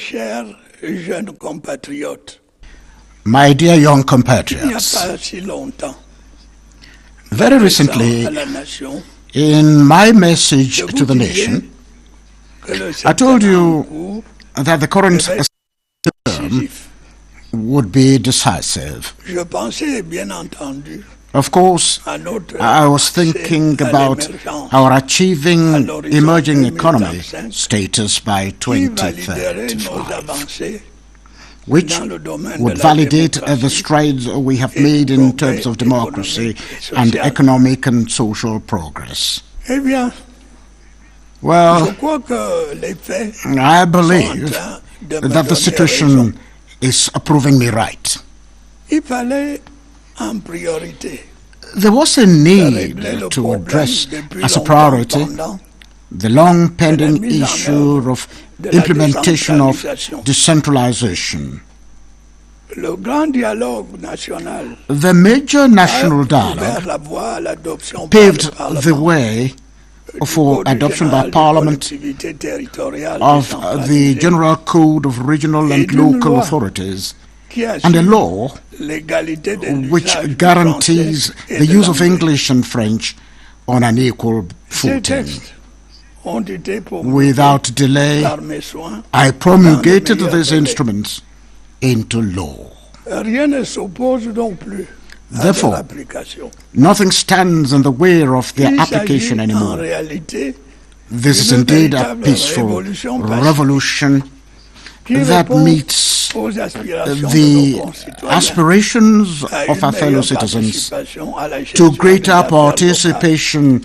chers jeunes compatriotes, My dear young il n'y a compatriots, pas si longtemps, very recently, à la nation, in my message je to vous the disais nation, que le I told septennat en you cours that the current devait être term décisif. would be decisive. Je pensais, bien entendu, Of course, à notre I was accès thinking à about l'émergence our achieving l'horizon emerging economy 2035, status by qui validerait nos 2035, avancées which dans le domaine would de la validate the démocratie strides we have et made du in progrès terms of democracy économique et and social. economic and social progress. Eh bien, je Well, crois que les faits I sont en believe train de me that the donner situation raison. is proving me right. Il fallait en priorité There was a régler need le to problème address depuis as a longtemps priority pendant the long-pending de la mise en issue œuvre of de la implementation of décentralisation. decentralization. Le grand dialogue national The major a national ouvert dialogue la voie à l'adoption par paved le Parlement the way for du Code adoption by général des Parliament collectivités territoriales of the décentralisées, General Code of Regional Et and d'une Local loi Authorities qui and a assure law l'égalité de which l'usage du guarantees français et the de use of l'anglais. English and French on an equal Ces footing. textes ont été promulgués Without delay, par mes soins. I promulgated Dans le these meilleur délai. instruments into law. Rien ne s'oppose donc plus à Therefore, leur application. nothing stands in the way of their Il application s'agit en anymore. réalité This is d'une indeed a véritable peaceful révolution pacifique revolution qui that répond meets aux aspirations de the nos concitoyens aspirations à of une our fellow meilleure citizens participation à la to gestion des greater affaires locales. participation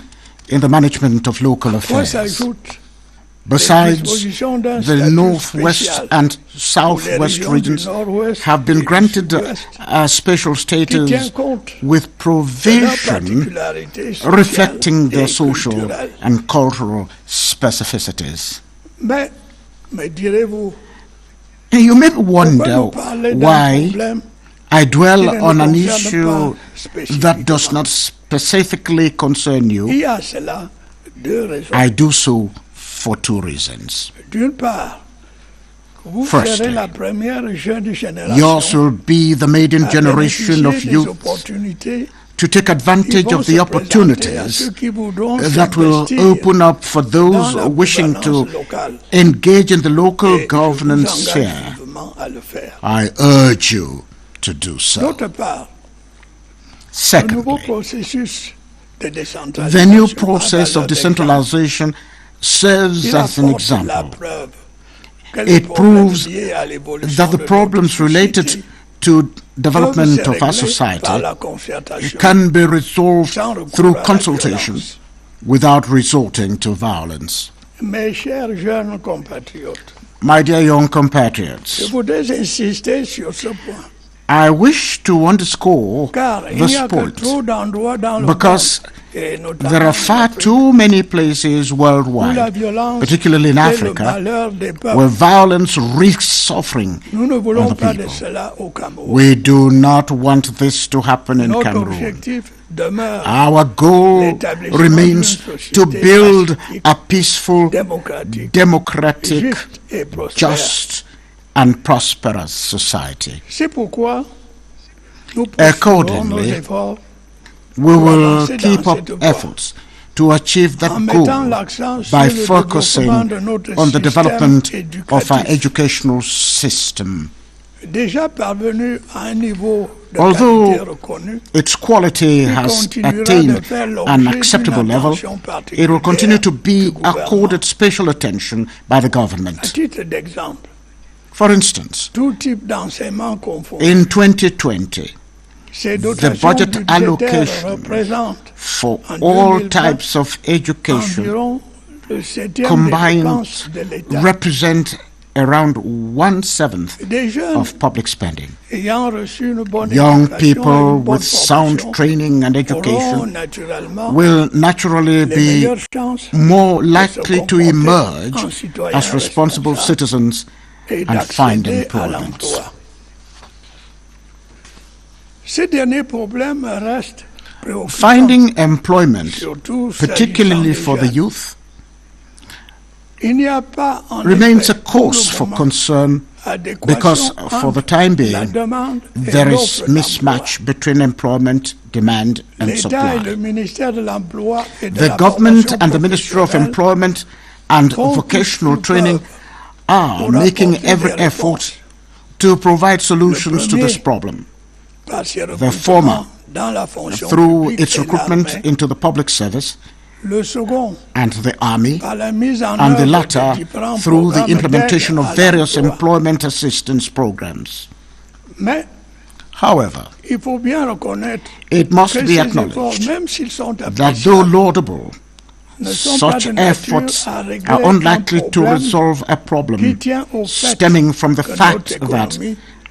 in the management of local Quoi affairs. s'ajoute Besides, dispositions d'un the statut northwest spécial and pour les southwest régions regions du nord-ouest have been et du granted sud-ouest a special qui tient status compte with de leurs provision particularités sociales reflecting their et social culturelles. and cultural specificities. Mais, me direz-vous, And you may pourquoi wonder nous parler d'un why problème I dwell qui ne on nous an concerne issue pas that does spécifiquement? not specifically concern Il you? y a cela deux raisons. I do so for two reasons. D'une part, vous Firstly, serez la première jeune Yours génération will be the maiden à generation bénéficier of des youth opportunités to take qui advantage vont of se the présenter à ceux opportunities qui voudront that will s'investir open up for dans those la wishing to gouvernance locale. engage in the local Et je vous governance engage sphere. vivement à le faire. I urge you to do so. D'autre part, le nouveau Secondly, processus de the décentralisation new a process valeur of d'exemple. decentralization serves Il as an apporte la example. preuve que les It problèmes proves liés à l'évolution that the de notre problems related société to peuvent development se of our régler society par la concertation can be resolved sans recours through à la consultation violence. without resorting to violence. Mes chers jeunes compatriotes, My dear young je compatriots, voudrais insister sur ce point, I wish to underscore car il n'y this a que point trop d'endroits dans le because monde, et notamment there are en far Afrique, too many places où la worldwide, violence particularly in fait le Africa, malheur des peuples. where violence wreaks suffering Nous ne on voulons the pas de people. cela au Cameroun. We do not want this to happen in Notre Cameroon. objectif demeure Our goal l'établissement remains d'une société to build pacifique, a peaceful, démocratique, democratic, juste et prospère. just, and prosperous society. C'est pourquoi nous poursuivrons nos Accordingly, efforts we pour will avancer keep dans up cette voie, efforts to achieve that en goal mettant l'accent sur by le focusing développement de notre on the système development of our éducatif, educational system. déjà parvenu à un niveau de Although qualité reconnu, its quality qui has continuera de attained faire an l'objet acceptable d'une level, attention it will continue to particulière be du gouvernement. accorded special attention by the À government. titre d'exemple, For instance, tout type d'enseignement confondu, in 2020, ces the dotations budget budgétaires allocation représentent for en all 2020 types of education environ le septième des combined dépenses de l'État. represent around 1/7 Des jeunes of public spending. ayant reçu une bonne Young éducation et people une bonne with sound formation training and auront education naturellement will naturally les be meilleures chances more de se likely to comporter emerge en citoyens as responsible responsables citizens et and find d'accéder à employment. l'emploi. Ces derniers problèmes restent préoccupants, Finding employment, surtout particularly s'agissant for des the jeunes. youth, remains a cause for concern because for the time being there is mismatch between employment demand and supply. The government and the Ministry of Employment and Vocational Training are making every effort to provide solutions to this problem. The former through its recruitment into the public service and the army, and the latter through the implementation of various employment assistance programs. However, it must be acknowledged that though laudable, such efforts are unlikely to resolve a problem stemming from the fact that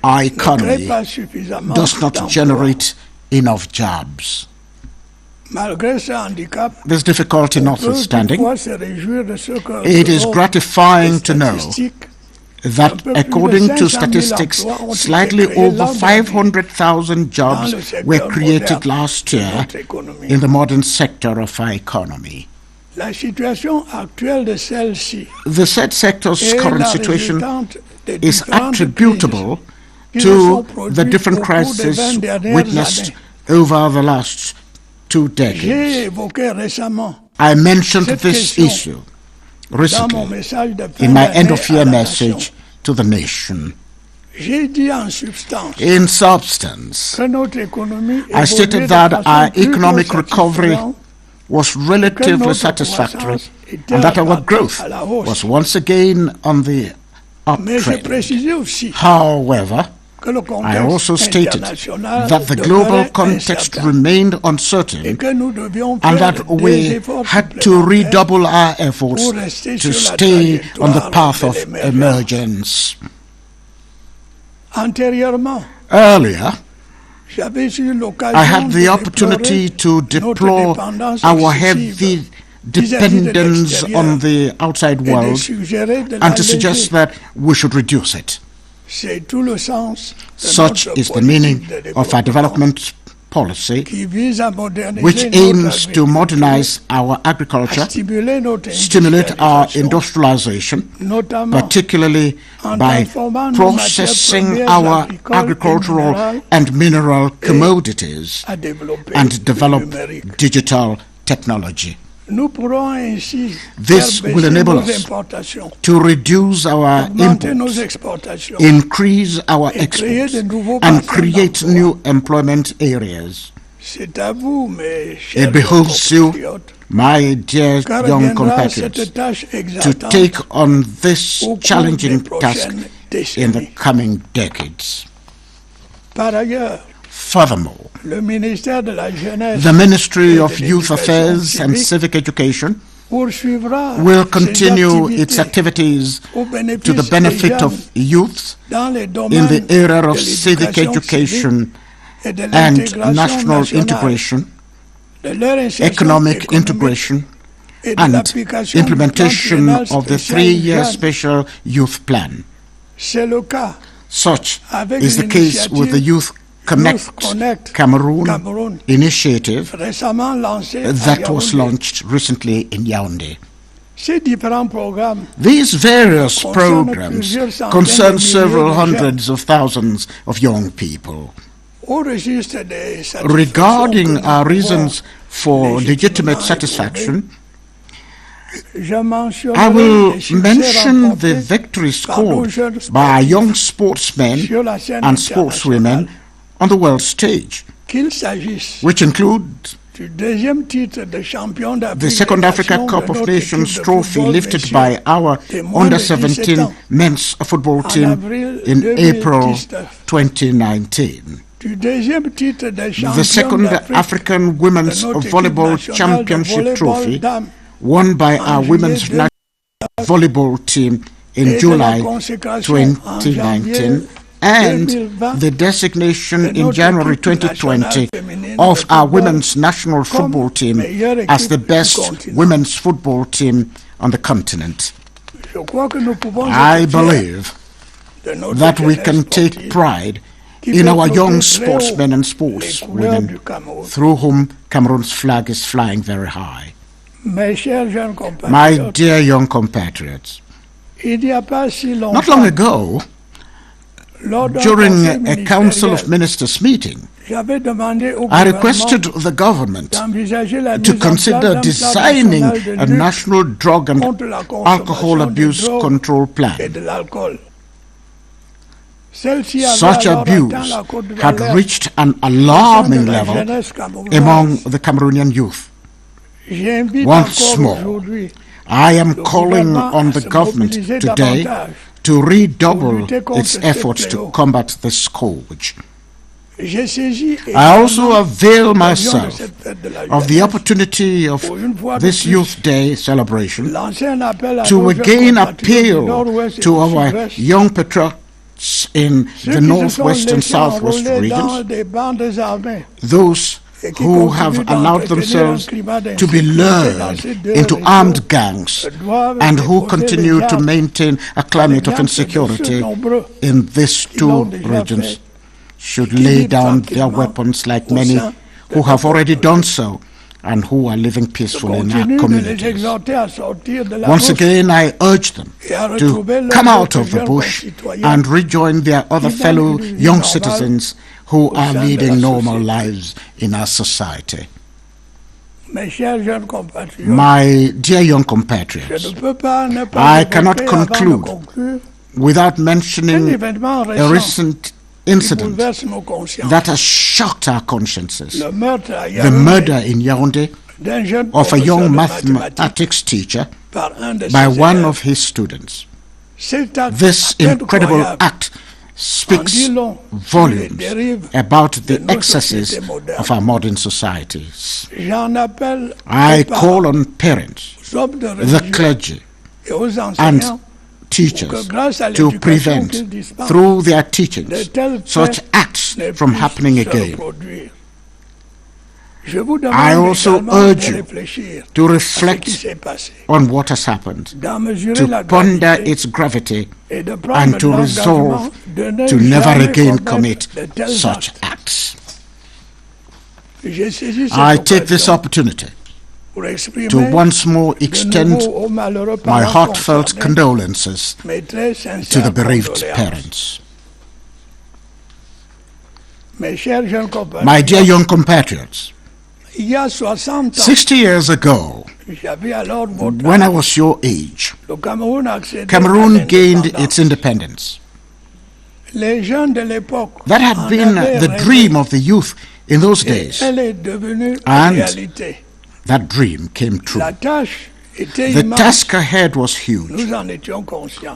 our economy does not generate enough jobs. This difficulty notwithstanding, it is gratifying to know that according to statistics, slightly over 500,000 jobs were created last year in the modern sector of our economy. The said sector's current situation is attributable to the different crises witnessed over the last 2 decades. I mentioned this issue recently in my end-of-year message to the nation. In substance, I stated that our economic recovery was relatively satisfactory and that our growth was once again on the uptrend. However, I also stated that the global context remained uncertain and that we had to redouble our efforts to stay on the path of emergence. Earlier, I had the opportunity to deplore our heavy dependence on the outside world and to suggest that we should reduce it. Such is the meaning of our development policy, which aims to modernize our agriculture, stimulate our industrialization, particularly by processing our agricultural and mineral commodities, and develop digital technology. This will enable us to reduce our imports, increase our exports, and create new employment areas. It behooves you, my dear young compatriots, to take on this challenging task in the coming decades. Furthermore, the Ministry of Youth Affairs and Civic Education will continue its activities to the benefit of youth in the area of civic education and national integration, economic integration, and implementation of the 3-year special youth plan. Such is the case with the Youth Connect Cameroon initiative that was launched recently in Yaoundé. These various programs concern several hundreds of thousands of young people. Regarding our reasons for legitimate satisfaction, I will mention the victories scored by our young sportsmen and sportswomen on the world stage, which include the second Africa Cup of Nations trophy lifted by our under-17 men's football team in April 2019. The second African Women's Volleyball Championship trophy won by our women's national volleyball team in July 2019, and the designation in January 2020 of our women's national football team as the best women's football team on the continent. I believe that we can take pride in our young sportsmen and sportswomen through whom Cameroon's flag is flying very high. My dear young compatriots, not long ago, during a Council of Ministers meeting, I requested the government to consider designing a national drug and alcohol abuse control plan. Such abuse had reached an alarming level among the Cameroonian youth. Once more, I am calling on the government today to redouble its efforts to combat this scourge. I also avail myself of the opportunity of this Youth Day celebration to again appeal to our young patriots in the northwest and southwest regions, those who have allowed themselves to be lured into armed gangs and who continue to maintain a climate of insecurity in these two regions, should lay down their weapons like many who have already done so and who are living peacefully in our communities. Once again, I urge them to come out of the bush and rejoin their other fellow young citizens who are leading normal lives in our society. My dear young compatriots, I cannot conclude without mentioning a recent incident that has shocked our consciences. The murder in Yaoundé of a young mathematics teacher by one of his students. This incredible act speaks volumes about the excesses of our modern societies. I call on parents, the clergy, and teachers to prevent, through their teachings, such acts from happening again. I also urge you to reflect on what has happened, to ponder its gravity, and to resolve to never again commit such acts. I take this opportunity to once more extend my heartfelt condolences to the bereaved parents. My dear young compatriots, 60 years ago, when I was your age, Cameroon gained its independence. That had been the dream of the youth in those days, and that dream came true. The task ahead was huge.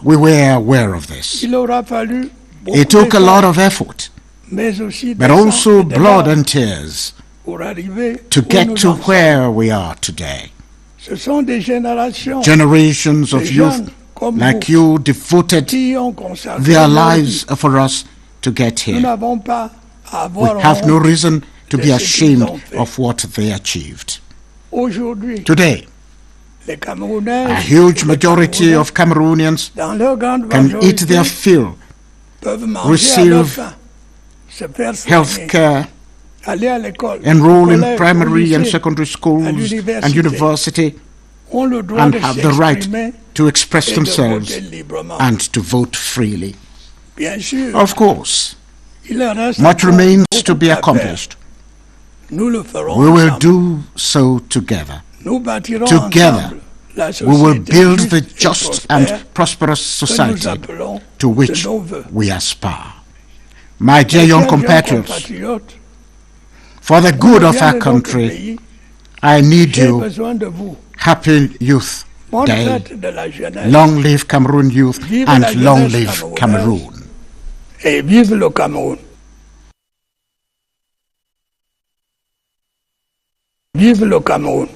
We were aware of this. It took a lot of effort, but also blood and tears, to get to where we are today. Generations of youth like you devoted their lives for us to get here. We have no reason to be ashamed of what they achieved. Today, a huge majority of Cameroonians can eat their fill, receive health care, enroll in primary and secondary schools and university, and have the right to express themselves and to vote freely. Of course, much remains to be accomplished. We will do so together. Together, we will build the just and prosperous society to which we aspire. My dear young compatriots, for the good of our country, I need you. Happy Youth Day. Long live Cameroon youth and long live Cameroon. Et vive le Cameroun. Vive le Cameroun.